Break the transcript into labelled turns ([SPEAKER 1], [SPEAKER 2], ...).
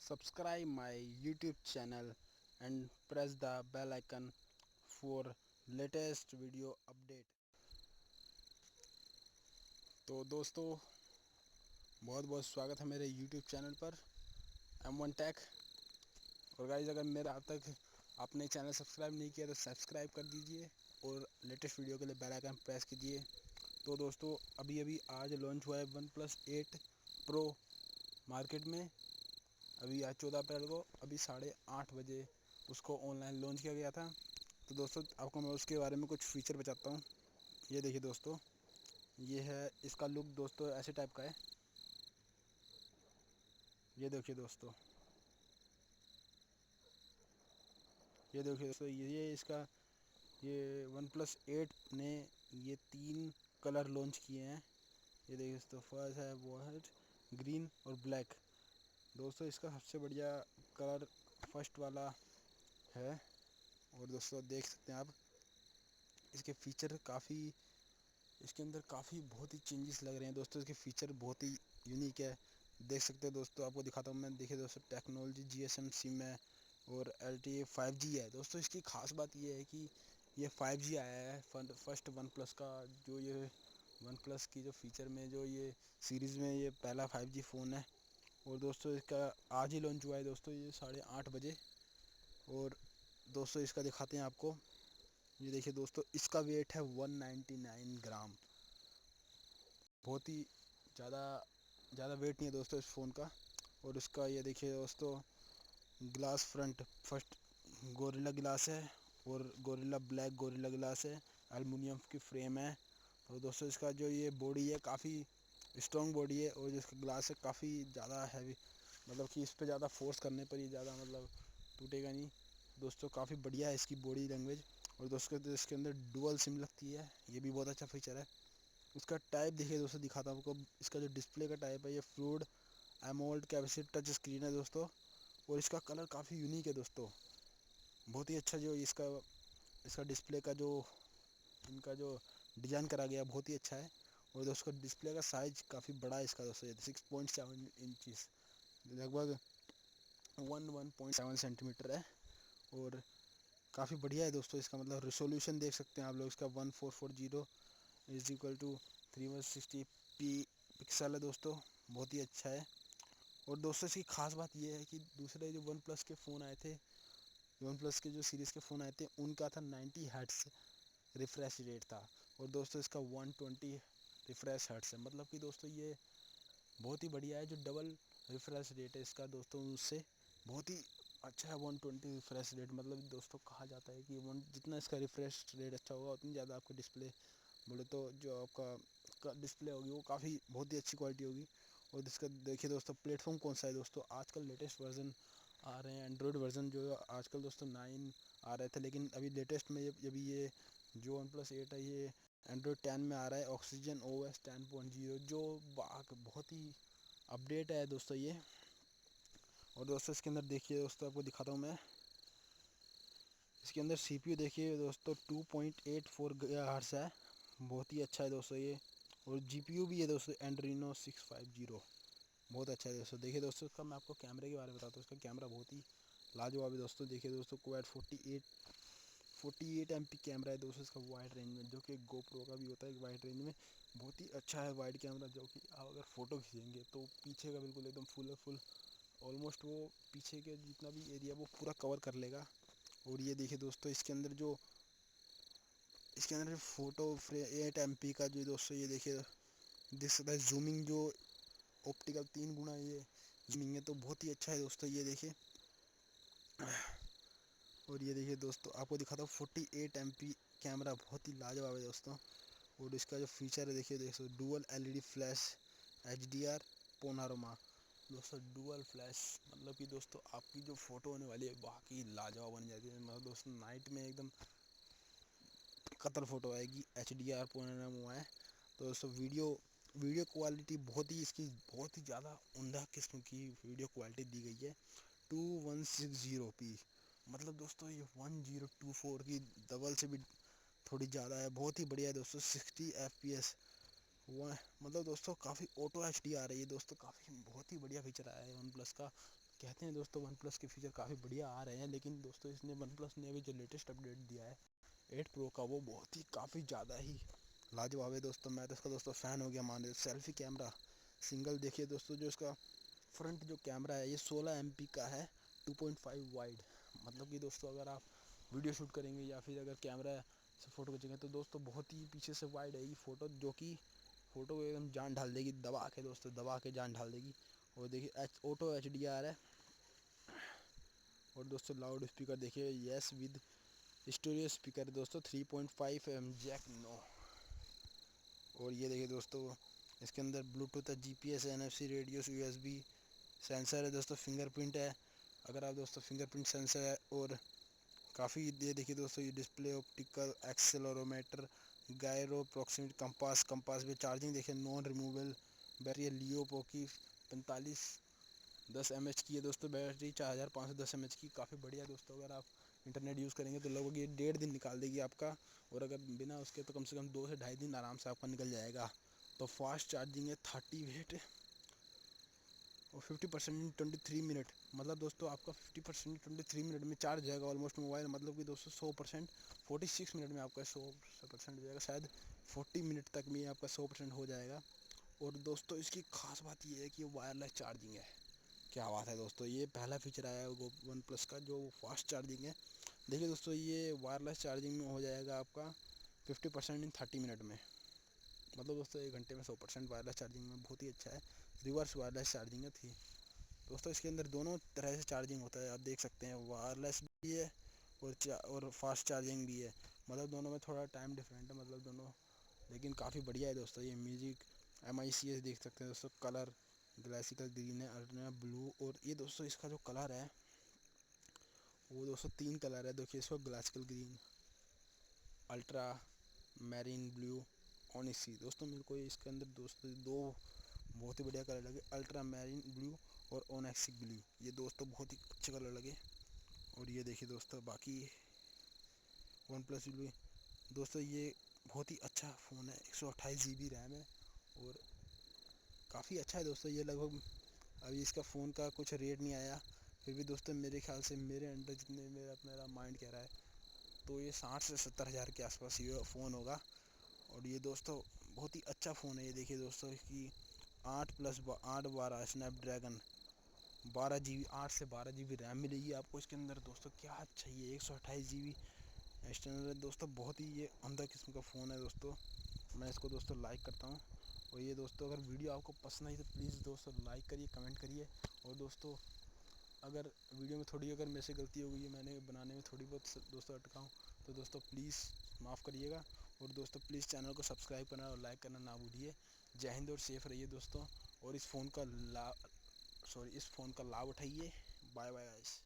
[SPEAKER 1] subscribe my YouTube channel and press the bell icon for latest video update। तो दोस्तों, बहुत बहुत स्वागत है मेरे YouTube चैनल पर Mone Tech। और गाइस, अगर मेरा अब तक आपने चैनल सब्सक्राइब नहीं किया तो सब्सक्राइब कर दीजिए और लेटेस्ट वीडियो के लिए बेल आइकन प्रेस कीजिए। तो दोस्तों, अभी आज लॉन्च हुआ है OnePlus 8 Pro मार्केट में। अभी आज 14 अप्रैल को अभी 8:30 बजे उसको ऑनलाइन लॉन्च किया गया था। तो दोस्तों, आपको मैं उसके बारे में कुछ फ़ीचर बताता हूँ। ये देखिए दोस्तों, ये है इसका लुक दोस्तों, ऐसे टाइप का है। ये देखिए दोस्तों, ये इसका ये OnePlus 8 ने ये 3 कलर लॉन्च किए हैं। ये देखिए दोस्तों, फर्स्ट है वाइट, ग्रीन और ब्लैक। दोस्तों, इसका सबसे बढ़िया कलर फर्स्ट वाला है। और दोस्तों देख सकते हैं आप, इसके फीचर काफ़ी, इसके अंदर काफ़ी बहुत ही चेंजेस लग रहे हैं दोस्तों। इसके फीचर बहुत ही यूनिक है, देख सकते हैं दोस्तों। आपको दिखाता हूँ मैं। देखिए दोस्तों, टेक्नोलॉजी GSM सिम है और LTE 5G है। दोस्तों, इसकी ख़ास बात ये है कि ये 5G आया है फर्स्ट OnePlus का। जो ये OnePlus की जो फीचर में जो ये सीरीज़ में ये पहला 5G फ़ोन है। और दोस्तों, इसका आज ही लॉन्च हुआ है दोस्तों, ये 8:30 बजे। और दोस्तों, इसका दिखाते हैं आपको। ये देखिए दोस्तों, इसका वेट है 199 ग्राम। बहुत ही ज़्यादा ज़्यादा वेट नहीं है दोस्तों इस फ़ोन का। और इसका ये देखिए दोस्तों, glass front first gorilla glass है और गोरिल्ला ब्लैक गोरिल्ला ग्लास है। एल्युमिनियम की फ्रेम है। तो दोस्तों, इसका जो ये बॉडी है काफ़ी स्ट्रॉन्ग बॉडी है। और जिसका ग्लास है काफ़ी ज़्यादा हैवी, मतलब कि इस पर ज़्यादा फोर्स करने पर ही ज़्यादा मतलब टूटेगा नहीं। दोस्तों, काफ़ी बढ़िया है इसकी बॉडी लैंग्वेज। और दोस्तों, इसके अंदर डुअल सिम लगती है, ये भी बहुत अच्छा फीचर है। इसका टाइप देखिए दोस्तों, दिखाता हूँ आपको। इसका जो डिस्प्ले का टाइप है, ये fluid AMOLED capacity touch screen है दोस्तों। और इसका कलर काफ़ी यूनिक है दोस्तों, बहुत ही अच्छा। जो इसका इसका डिस्प्ले का जो इनका जो डिज़ाइन करा गया बहुत ही अच्छा है। और दोस्तों, डिस्प्ले का साइज़ काफ़ी बड़ा है इसका दोस्तों, 6.7 इंचज़, लगभग 1.7 सेंटीमीटर है। और काफ़ी बढ़िया है दोस्तों। इसका मतलब रिसोल्यूशन देख सकते हैं आप लोग। इसका 1440 is equal to 3160p pixel है दोस्तों, बहुत ही अच्छा है। और दोस्तों, इसकी ख़ास बात ये है कि दूसरे जो OnePlus के फ़ोन आए थे, OnePlus के जो सीरीज़ के फ़ोन आए थे, उनका था 90 हर्ट्स रिफ़्रेश रेट था। और दोस्तों, इसका 120 रिफ़्रेश हर्ट्स है। मतलब कि दोस्तों, ये बहुत ही बढ़िया है। जो डबल रिफ़्रेश रेट है इसका दोस्तों, उससे बहुत ही अच्छा है। 120 रिफ़्रेश रेट, मतलब दोस्तों कहा जाता है कि जितना इसका रिफ़्रेश रेट अच्छा होगा उतनी ज़्यादा आपका डिस्प्ले, बोले तो जो आपका डिस्प्ले होगी वो काफ़ी बहुत ही अच्छी क्वालिटी होगी। और इसका देखिए दोस्तों, प्लेटफॉर्म कौन सा है दोस्तों। आजकल लेटेस्ट वर्जन आ रहे हैं एंड्रॉयड वर्जन, जो आजकल दोस्तों 9 आ रहे थे, लेकिन अभी लेटेस्ट में अभी ये जो OnePlus 8 है, ये एंड्रॉयड 10 में आ रहा है। ऑक्सीजन OS 10.0 जो बहुत ही अपडेट है दोस्तों ये। और दोस्तों, इसके अंदर देखिए दोस्तों, आपको दिखाता हूँ मैं। इसके अंदर CPU देखिए दोस्तों, 2.84 GHz है, बहुत ही अच्छा है दोस्तों ये। और GPU भी है दोस्तों, एंड्रीनो 650, बहुत अच्छा है दोस्तों। देखिए दोस्तों, इसका मैं आपको कैमरे के बारे में बताता हूँ। इसका कैमरा बहुत ही लाजवाब है दोस्तों। देखिए दोस्तों, क्वाड 48 MP कैमरा है दोस्तों इसका वाइड रेंज में, जो कि GoPro का भी होता है वाइड रेंज में। बहुत ही अच्छा है वाइड कैमरा, जो कि आप अगर फ़ोटो खींचेंगे तो पीछे का बिल्कुल एकदम फुल ऑलमोस्ट वो पीछे के जितना भी एरिया वो पूरा कवर कर लेगा। और ये देखिए दोस्तों, इसके अंदर फ़ोटो 8 MP का जो दोस्तों, ये देखिए देख सकता है जूमिंग, जो ऑप्टिकल 3 गुना ये जूमिंग है, तो बहुत ही अच्छा है दोस्तों, ये देखिए। और ये देखिए दोस्तों, आपको दिखाता हूँ 48 MP कैमरा, बहुत ही लाजवाब है दोस्तों। और इसका जो फीचर है देखिए दोस्तों, डुअल LED फ्लैश HDR पोनारोमा। दोस्तों, डुअल फ्लैश मतलब कि दोस्तों आपकी जो फ़ोटो होने वाली है बाकी लाजवाब बन जाती है। मतलब दोस्तों, नाइट में एकदम कतर फ़ोटो आएगी। HDR पोनारोमा है। तो दोस्तों, वीडियो क्वालिटी बहुत ही इसकी बहुत ही ज़्यादा उम्दा किस्म की वीडियो क्वालिटी दी गई है। 2160p, मतलब दोस्तों ये 1024 की डबल से भी थोड़ी ज़्यादा है। बहुत ही बढ़िया है दोस्तों। 60 FPS वो मतलब दोस्तों काफ़ी ऑटो एच डी आ रही है दोस्तों, काफ़ी बहुत ही बढ़िया फीचर आया है वन प्लस का। कहते हैं दोस्तों वन प्लस के फीचर काफ़ी बढ़िया आ रहे हैं, लेकिन दोस्तों इसने वन प्लस ने अभी जो लेटेस्ट अपडेट दिया है 8 प्रो का, वो बहुत ही काफ़ी ज़्यादा ही लाजवाब है दोस्तों। मैं तो इसका दोस्तों फ़ैन हो गया मान लो। सेल्फी कैमरा सिंगल देखिए दोस्तों, जो इसका फ्रंट जो कैमरा है ये 16 MP का है, 2.5 वाइड। मतलब कि दोस्तों अगर आप वीडियो शूट करेंगे या फिर अगर कैमरा से फ़ोटो खींचेंगे तो दोस्तों बहुत ही पीछे से वाइड है ये फ़ोटो, जो कि फ़ोटो को एकदम जान ढाल देगी, दबा के दोस्तों, दबा के जान ढाल देगी। और देखिए ऑटो HDR है। और दोस्तों लाउड स्पीकर देखिए, यस विद स्टूडियो स्पीकर दोस्तों, 3.5 जैक नो। और ये देखिए दोस्तों इसके अंदर ब्लूटूथ है, GPS है, NFC, रेडियो, USB सेंसर है दोस्तों, फिंगरप्रिंट है। अगर आप दोस्तों फिंगरप्रिंट सेंसर है, और काफ़ी ये देखिए दोस्तों, ये display, optical accelerometer, gyro, proximity, compass, compass में चार्जिंग देखिए, नॉन रिमूवेबल बैटरी है, लियोपो की 4510 mAh की है दोस्तों बैटरी, 4510 mAh की, काफ़ी बढ़िया दोस्तों। अगर आप इंटरनेट यूज़ करेंगे तो लगभग ये 1.5 दिन निकाल देगी आपका, और अगर बिना उसके तो कम से कम 2 से ढाई दिन आराम से आपका निकल जाएगा। तो फास्ट चार्जिंग है, 30 वाट, और 50% इन 23 मिनट। मतलब दोस्तों आपका 50% 23 मिनट में चार्ज जाएगा ऑलमोस्ट मोबाइल। मतलब कि दोस्तों 100% 46 मिनट में आपका 100% हो जाएगा, शायद 40 मिनट तक में आपका 100% हो जाएगा। और दोस्तों इसकी खास बात ये है कि वायरलेस चार्जिंग है। क्या बात है दोस्तों, ये पहला फीचर आया है वन प्लस का जो फास्ट चार्जिंग है। देखिए दोस्तों ये वायरलेस चार्जिंग में हो जाएगा आपका 50% इन 30 मिनट में। मतलब दोस्तों 1 घंटे में 100% वायरलेस चार्जिंग में, बहुत ही अच्छा है। रिवर्स वायरलेस चार्जिंग है थी दोस्तों। इसके अंदर दोनों तरह से चार्जिंग होता है, आप देख सकते हैं, वायरलेस भी है और फास्ट चार्जिंग भी है। मतलब दोनों में थोड़ा टाइम डिफरेंट है, मतलब दोनों, लेकिन काफ़ी बढ़िया है दोस्तों। ये म्यूजिक MICS देख सकते हैं दोस्तों, कलर ग्लासिकल ग्रीन है, अल्ट्रा ब्लू, और ये दोस्तों इसका जो कलर है वो दोस्तों 3 कलर है। देखिए इसको ग्लासिकल ग्रीन, अल्ट्रा मैरीन ब्लू, ऑनिसी। दोस्तों मेरे को इसके अंदर दोस्तों दो बहुत ही बढ़िया कलर लगे, अल्ट्रा मैरीन ब्लू और ओनेक्सिक ब्लू, ये दोस्तों बहुत ही अच्छे कलर लगे। और ये देखिए दोस्तों बाकी वन प्लस दोस्तों ये बहुत ही अच्छा फ़ोन है, 128 GB रैम है, और काफ़ी अच्छा है दोस्तों। ये लगभग अभी इसका फ़ोन का कुछ रेट नहीं आया, फिर भी दोस्तों मेरे ख्याल से, मेरे अंडर जितने मेरा माइंड कह रहा है, तो ये 60 से 70 हज़ार के आसपास ये फ़ोन होगा। और ये दोस्तों बहुत ही अच्छा फ़ोन है। ये देखिए दोस्तों इसकी 8+8 12 स्नैपड्रैगन, 12 GB, 8 से 12 GB रैम मिलेगी आपको इसके अंदर। दोस्तों क्या चाहिए, 128 GB एक्सटर्नल है दोस्तों, बहुत ही ये उम्दा किस्म का फ़ोन है दोस्तों। मैं इसको दोस्तों लाइक करता हूँ। और ये दोस्तों अगर वीडियो आपको पसंद आई तो प्लीज़ दोस्तों लाइक करिए, कमेंट करिए। और दोस्तों अगर वीडियो में थोड़ी अगर मेरे से गलती हो गई है, मैंने बनाने में थोड़ी बहुत दोस्तों अटका हूँ, तो दोस्तों प्लीज़ माफ़ करिएगा। और दोस्तों प्लीज़ चैनल को सब्सक्राइब करना और लाइक करना ना भूलिए। जय हिंद और सेफ़ रहिए दोस्तों, और इस फ़ोन का लाभ उठाइए। Bye bye guys.